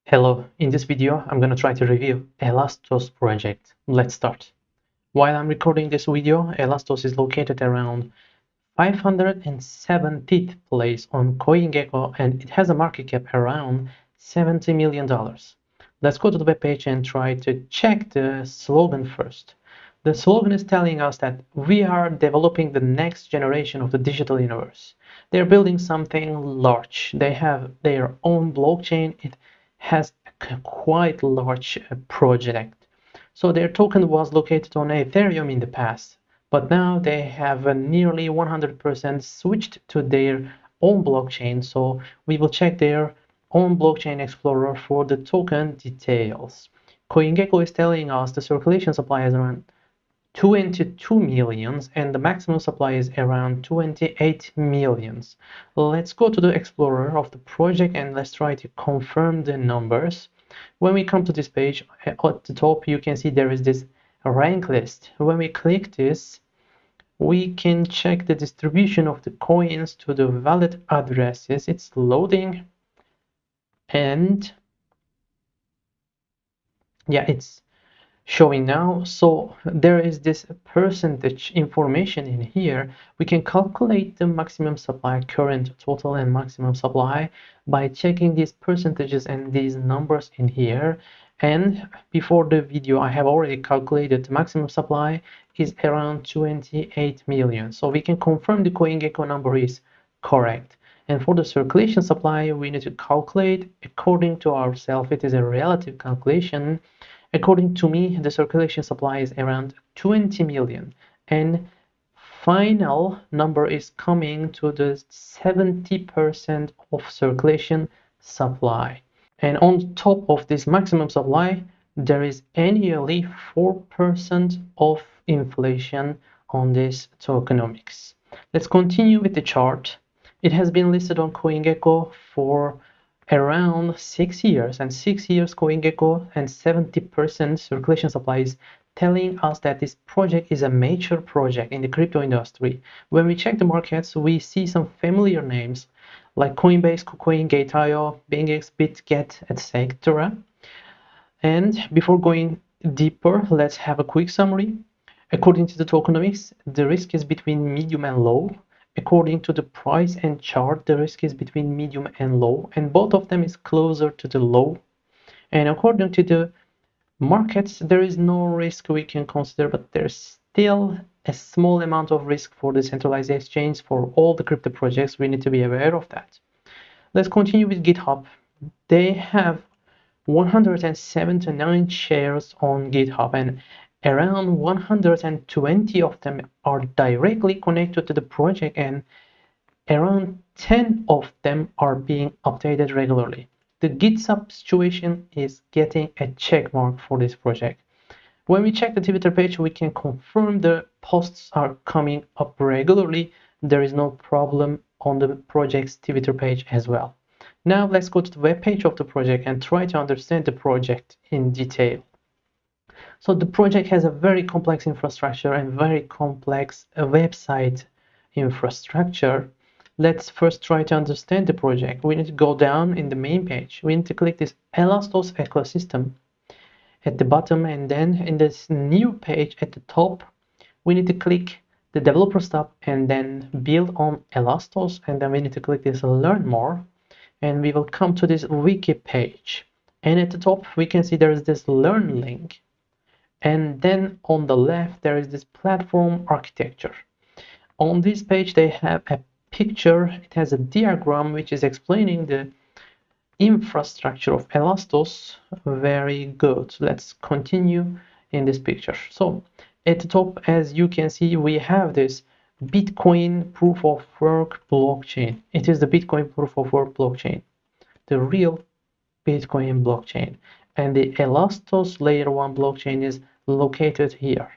Hello, in this video I'm going to try to review Elastos project. Let's start. While I'm recording this video, Elastos is located around 570th place on CoinGecko and it has a market cap around $70 million. Let's go to the webpage and try to check the slogan first. The slogan is telling us that we are developing the next generation of the digital universe. They're building something large. They have their own blockchain. It has a quite large project. So their token was located on Ethereum in the past, but now they have nearly 100% switched to their own blockchain. So we will check their own blockchain explorer for the token details. CoinGecko is telling us the circulation supply is around 22 millions and the maximum supply is around 28 millions. Let's go to the explorer of the project and let's try to confirm the numbers. When we come to this page, at the top you can see there is this rank list. When we click this, we can check the distribution of the coins to the wallet addresses. It's loading and yeah, it's showing now. So there is this percentage information in here. We can calculate the maximum supply, current, total, and maximum supply by checking these percentages and these numbers in here. And before the video, I have already calculated the maximum supply is around 28 million. So we can confirm the CoinGecko number is correct. And for the circulation supply, we need to calculate according to ourselves. It is a relative calculation. According to me, the circulation supply is around 20 million and final number is coming to the 70% of circulation supply. And on top of this maximum supply, there is annually 4% of inflation on this tokenomics. Let's continue with the chart. It has been listed on CoinGecko for around 6 years, and 6 years CoinGecko and 70% circulation supply is telling us that this project is a major project in the crypto industry. When we check the markets, we see some familiar names like Coinbase, KuCoin, Gate.io, BingX, BitGet, etc. And before going deeper, let's have a quick summary. According to the tokenomics, the risk is between medium and low. According to the price and chart, the risk is between medium and low, and both of them is closer to the low. And according to the markets, there is no risk we can consider, but there's still a small amount of risk for the centralized exchange for all the crypto projects. We need to be aware of that. Let's continue with GitHub. They have 179 shares on GitHub and around 120 of them are directly connected to the project and around 10 of them are being updated regularly. The GitHub situation is getting a check mark for this project. When we check the Twitter page, we can confirm the posts are coming up regularly. There is no problem on the project's Twitter page as well. Now let's go to the web page of the project and try to understand the project in detail. So the project has a very complex infrastructure and very complex website infrastructure. Let's first try to understand the project. We need to go down in the main page. We need to click this Elastos ecosystem at the bottom, and then in this new page at the top, we need to click the developer tab and then build on Elastos, and then we need to click this learn more, and we will come to this wiki page. And at the top, we can see there is this learn link. And then on the left, there is this platform architecture. On this page, they have a picture. It has a diagram which is explaining the infrastructure of Elastos. Very good. Let's continue in this picture. So at the top, as you can see, we have this Bitcoin proof of work blockchain. It is the Bitcoin proof of work blockchain, the real Bitcoin blockchain. And the Elastos layer 1 blockchain is located here.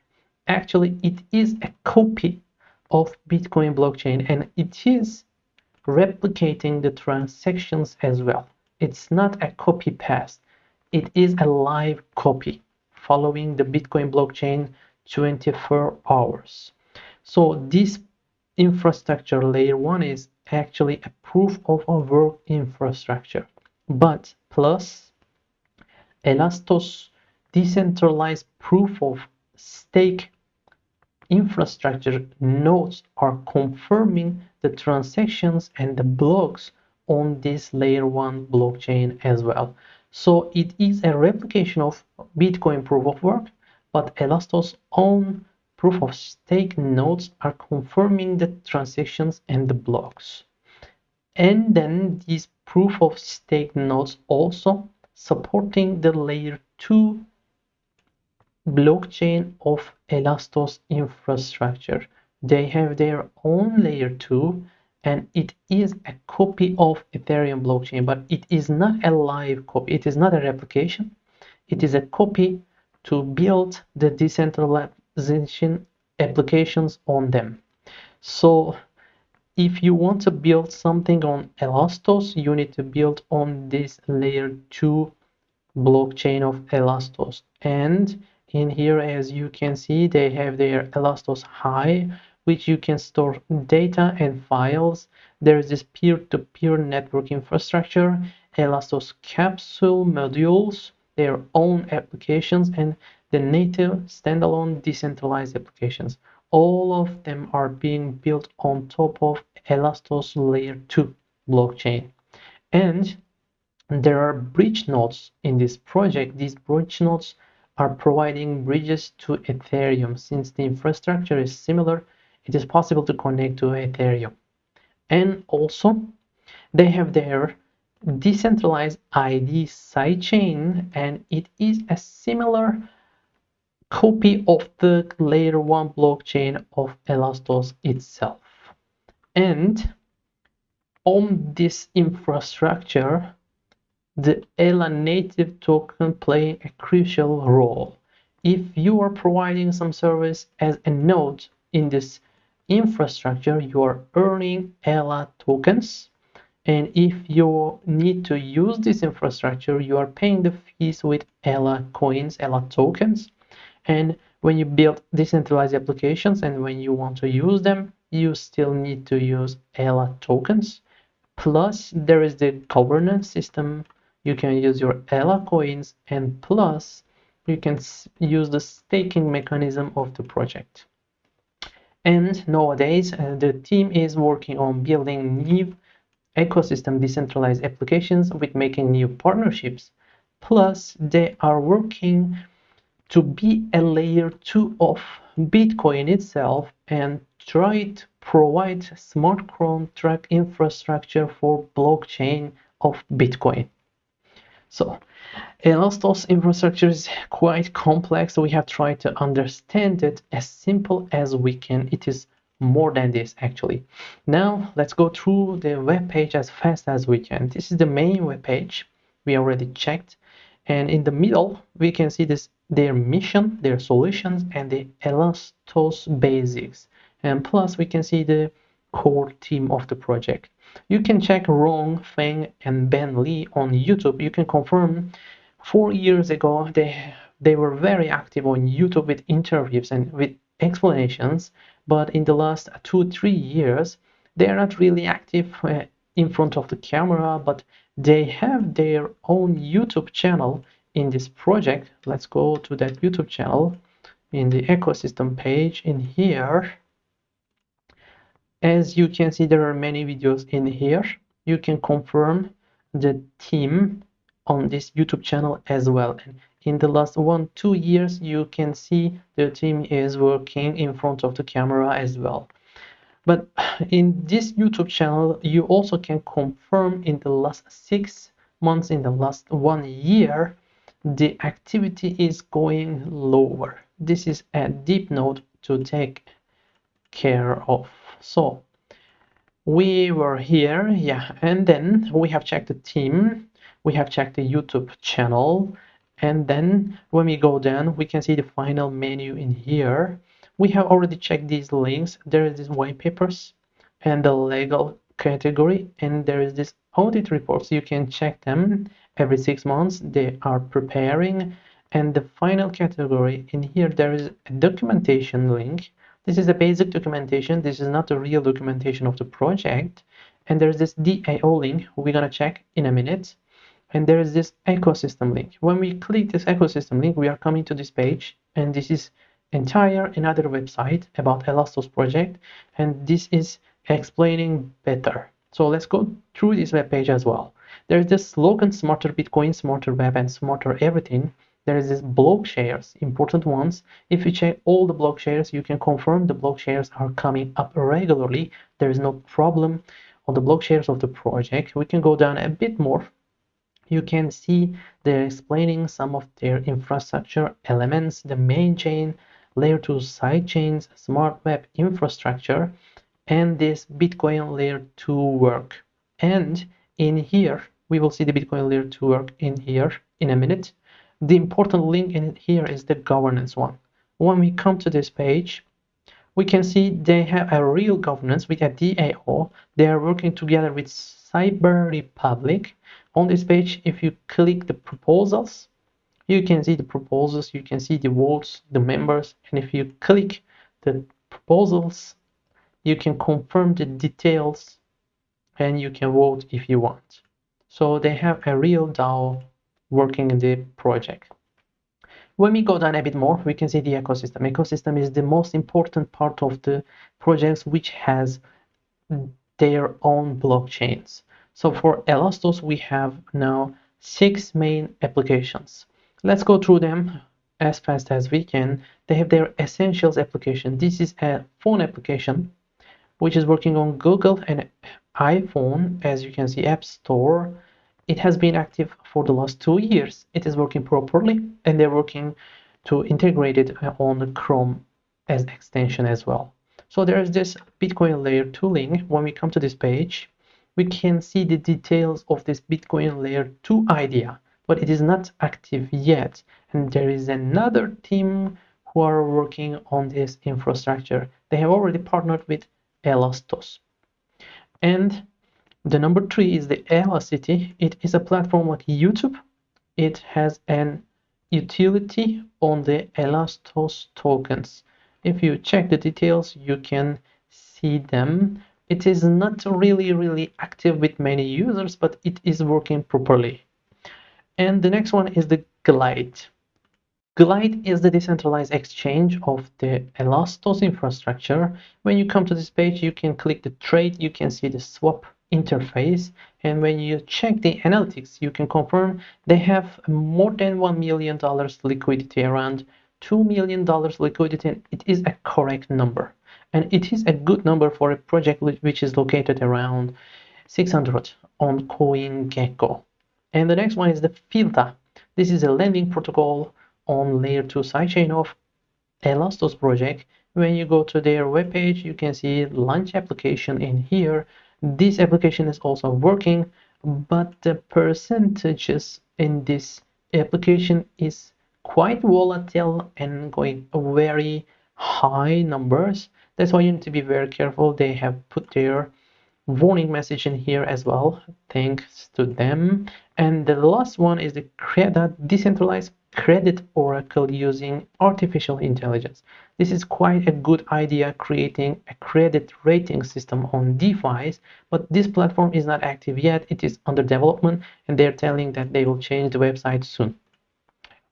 Actually, it is a copy of Bitcoin blockchain and it is replicating the transactions as well. It's not a copy paste. It is a live copy following the Bitcoin blockchain 24 hours. So this infrastructure layer 1 is actually a proof of a work infrastructure, but plus Elastos decentralized proof of stake infrastructure nodes are confirming the transactions and the blocks on this layer 1 blockchain as well. So it is a replication of Bitcoin proof of work, but Elastos' own proof of stake nodes are confirming the transactions and the blocks. And then these proof of stake nodes also supporting the layer 2 blockchain of Elastos infrastructure. They have their own layer 2 and it is a copy of Ethereum blockchain, but it is not a live copy. It is not a replication. It is a copy to build the decentralization applications on them. So if you want to build something on Elastos, you need to build on this layer 2 blockchain of Elastos. And in here, as you can see, they have their Elastos High, which you can store data and files. There is this peer-to-peer network infrastructure, Elastos capsule modules, their own applications, and the native standalone decentralized applications. All of them are being built on top of Elastos layer 2 blockchain. And there are bridge nodes in this project. These bridge nodes are providing bridges to Ethereum. Since the infrastructure is similar, it is possible to connect to Ethereum. And also, they have their decentralized ID sidechain, and it is a similar copy of the layer 1 blockchain of Elastos itself. And on this infrastructure, the ELA native token play a crucial role. If you are providing some service as a node in this infrastructure, you are earning ELA tokens. And if you need to use this infrastructure, you are paying the fees with ELA coins, ELA tokens. And when you build decentralized applications and when you want to use them, you still need to use ELA tokens. Plus, there is the governance system. You can use your ELA coins, and plus, you can use the staking mechanism of the project. And nowadays, the team is working on building new ecosystem decentralized applications with making new partnerships. Plus, they are working to be a layer 2 of Bitcoin itself and try to provide smart contract infrastructure for blockchain of Bitcoin. So Elastos infrastructure is quite complex. We have tried to understand it as simple as we can. It is more than this actually. Now let's go through the web page as fast as we can. This is the main web page. We already checked. And in the middle, we can see this their mission, their solutions, and the Elastos basics. And plus, we can see the core team of the project. You can check Rong, Feng, and Ben Lee on YouTube. You can confirm 4 years ago they were very active on YouTube with interviews and with explanations, but in the last 2-3 years they are not really active in front of the camera, but they have their own YouTube channel in this project. Let's go to that YouTube channel in the ecosystem page. In here, as you can see, there are many videos in here. You can confirm the team on this YouTube channel as well. And in the last 1-2 years, you can see the team is working in front of the camera as well. But in this YouTube channel, you also can confirm in the last 6 months, in the last 1 year, the activity is going lower. This is a deep note to take care of. So we were here, yeah, and then we have checked the team, we have checked the YouTube channel, and then when we go down, we can see the final menu in here. We have already checked these links. There is this white papers and the legal category, and there is this audit reports. You can check them every 6 months. They are preparing. And the final category in here, there is a documentation link. This is a basic documentation. This is not the real documentation of the project. And there's this DAO link we're gonna check in a minute. and there is this ecosystem link. When we click this ecosystem link, we are coming to this page, and this is entire another website about Elastos project, and this is explaining better. So let's go through this web page as well. There's this slogan: smarter Bitcoin, smarter web, and smarter everything. There is this block shares, important ones. If you check all the block shares, you can confirm the block shares are coming up regularly. There is no problem on the block shares of the project. We can go down a bit more. You can see they're explaining some of their infrastructure elements, the main chain, layer 2 side chains, smart web infrastructure, and this Bitcoin layer 2 work. And in here, we will see the Bitcoin layer 2 work in here in a minute. The important link in here is the governance one. When we come to this page, we can see they have a real governance with a DAO. They are working together with Cyber Republic. On this page, if you click the proposals, you can see the proposals, you can see the votes, the members, and if you click the proposals, you can confirm the details and you can vote if you want. So they have a real DAO working in the project. When we go down a bit more, we can see the ecosystem. Ecosystem is the most important part of the projects which has their own blockchains. So for Elastos, we have now 6 main applications. Let's go through them as fast as we can. They have their essentials application. This is a phone application which is working on Google and iPhone. As you can see, App Store. It has been active for the last 2 years. It is working properly, and they're working to integrate it on the Chrome as extension as well. So there is this Bitcoin layer 2 link. When we come to this page, we can see the details of this Bitcoin layer 2 idea, but it is not active yet. And there is another team who are working on this infrastructure. They have already partnered with Elastos. And the number 3 is the ELA City. It is a platform like YouTube. It has an utility on the Elastos tokens. If you check the details, you can see them. It is not really active with many users, but it is working properly. And the next one is the Glide. Glide is the decentralized exchange of the Elastos infrastructure. When you come to this page, you can click the trade, you can see the swap interface, and when you check the analytics, you can confirm they have more than $1 million liquidity, around $2 million liquidity, and it is a correct number. And it is a good number for a project which is located around 600 on CoinGecko. And the next one is the Filta. This is a lending protocol on layer 2 sidechain of Elastos project. When you go to their webpage, you can see launch application in here. This application is also working, but the percentages in this application is quite volatile and going very high numbers. That's why you need to be very careful. They have put their warning message in here as well, thanks to them. And the last one is the decentralized credit oracle using artificial intelligence. This is quite a good idea, creating a credit rating system on DeFi's, but this platform is not active yet. It is under development, and they're telling that they will change the website soon.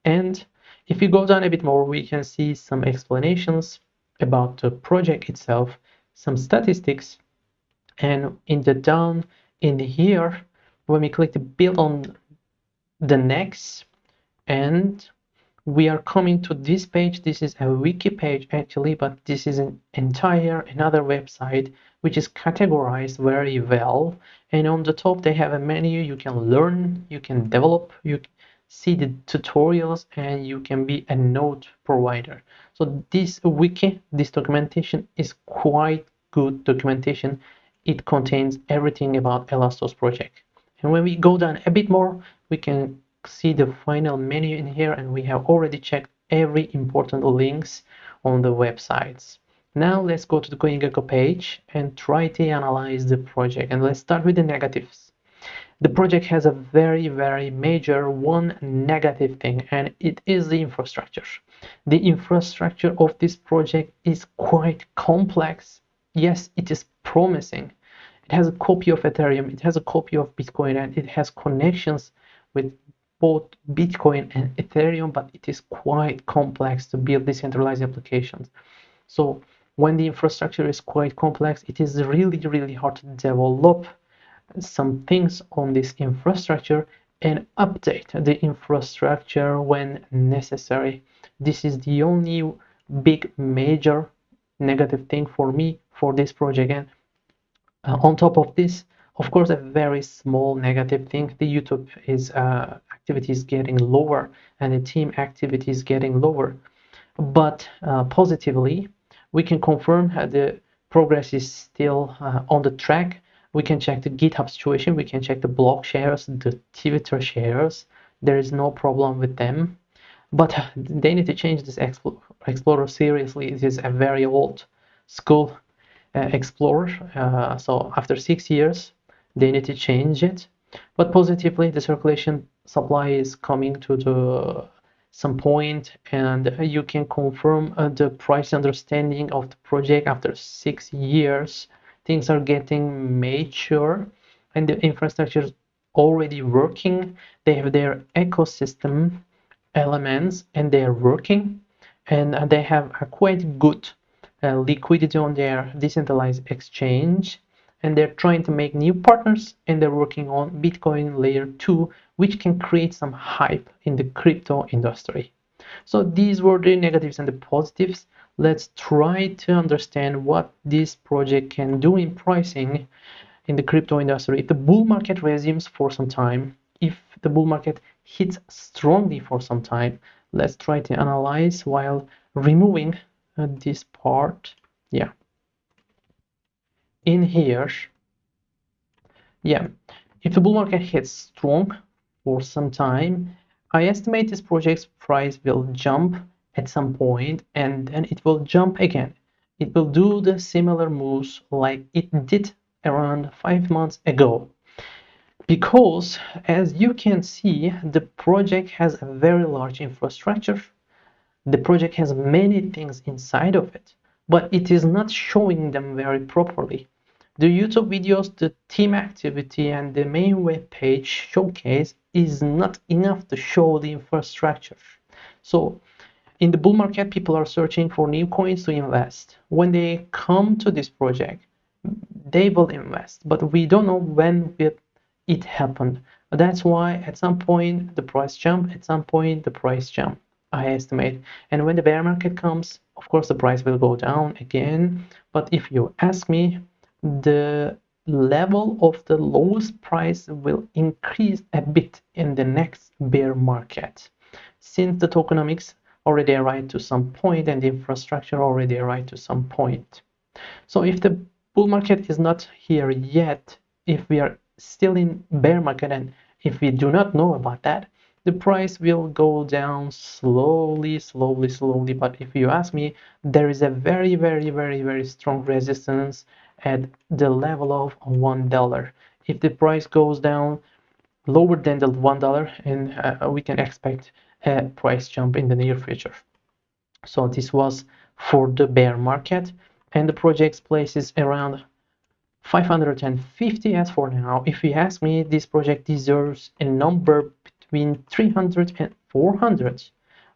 And if you go down a bit more, we can see some explanations about the project itself, some statistics, and in the down in here, when we click the build on the next, and we are coming to this page. This is a wiki page actually, but this is an entire another website which is categorized very well. And on the top they have a menu. You can learn, you can develop, you see the tutorials, and you can be a node provider. So this wiki, this documentation is quite good documentation. It contains everything about Elastos project. And when we go down a bit more, we can see the final menu in here, and we have already checked every important links on the websites. Now let's go to the CoinGecko page and try to analyze the project. And let's start with the negatives. The project has a very major one negative thing, and it is the infrastructure. The infrastructure of this project is quite complex. Yes, it is promising. It has a copy of Ethereum, it has a copy of Bitcoin, and it has connections with both Bitcoin and Ethereum, but it is quite complex to build decentralized applications. So when the infrastructure is quite complex, it is really hard to develop some things on this infrastructure and update the infrastructure when necessary. This is the only big major negative thing for me for this project. And on top of this, of course, a very small negative thing, the YouTube is activity is getting lower and the team activity is getting lower. But positively, we can confirm the progress is still on the track. We can check the GitHub situation, we can check the blog shares, the Twitter shares. There is no problem with them. But they need to change this Explorer seriously. It is a very old school Explorer. So after 6 years, they need to change it. But positively, the circulation supply is coming to some point, and you can confirm the price understanding of the project after 6 years. Things are getting mature, and the infrastructure is already working. They have their ecosystem elements, and they are working, and they have a quite good liquidity on their decentralized exchange, and they're trying to make new partners, and they're working on Bitcoin layer 2, which can create some hype in the crypto industry. So these were the negatives and the positives. Let's try to understand what this project can do in pricing in the crypto industry. If the bull market resumes for some time, if the bull market hits strongly for some time, let's try to analyze while removing this part. Yeah, in here, yeah, if the bull market hits strong for some time, I estimate this project's price will jump at some point, and then it will jump again. It will do the similar moves like it did around 5 months ago. Because as you can see, the project has a very large infrastructure. The project has many things inside of it, but it is not showing them very properly. The YouTube videos, the team activity, and the main web page showcase is not enough to show the infrastructure. So in the bull market, people are searching for new coins to invest. When they come to this project, they will invest, but we don't know when will it happen. That's why at some point the price jump, at some point the price jump, I estimate. And when the bear market comes, of course the price will go down again. But if you ask me, the level of the lowest price will increase a bit in the next bear market, since the tokenomics already arrived to some point and the infrastructure already arrived to some point. So if the bull market is not here yet, if we are still in bear market, and if we do not know about that, the price will go down slowly. But if you ask me, there is a very strong resistance at the level of $1. If the price goes down lower than the $1, and we can expect a price jump in the near future. So this was for the bear market, and the project's place is around 550 as for now. If you ask me, this project deserves a number between 300 and 400.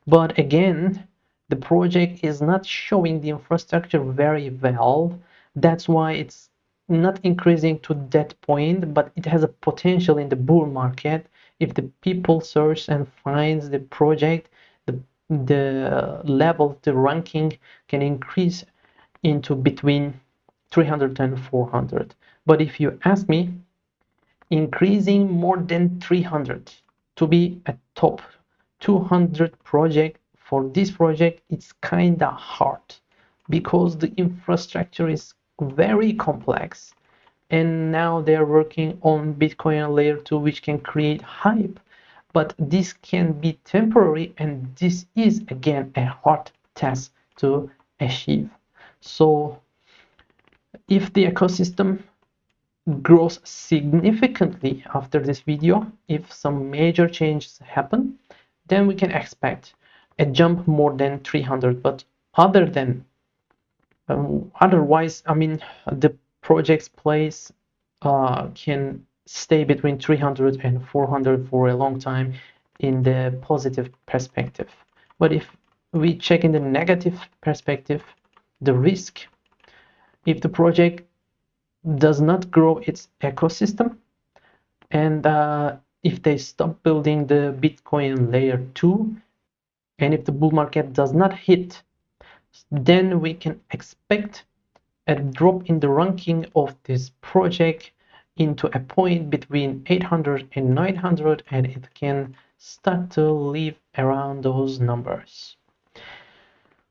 But again, the project is not showing the infrastructure very well. That's why it's not increasing to that point, but it has a potential in the bull market. If the people search and finds the project, the level, the ranking can increase into between 300 and 400. But if you ask me, increasing more than 300 to be a top 200 project for this project, it's kinda hard because the infrastructure is very complex, and now they're working on Bitcoin layer 2, which can create hype, but this can be temporary, and this is again a hard task to achieve. So if the ecosystem grows significantly after this video, if some major changes happen, then we can expect a jump more than 300. But otherwise, I mean, the project's place can stay between 300 and 400 for a long time in the positive perspective. But if we check in the negative perspective, the risk, if the project does not grow its ecosystem, and if they stop building the Bitcoin layer 2, and if the bull market does not hit, then we can expect a drop in the ranking of this project into a point between 800 and 900, and it can start to live around those numbers.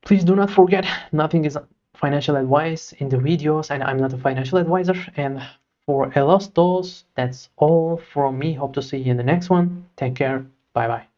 Please do not forget, nothing is financial advice in the videos, and I'm not a financial advisor. And for Elastos, that's all from me. Hope to see you in the next one. Take care. Bye bye.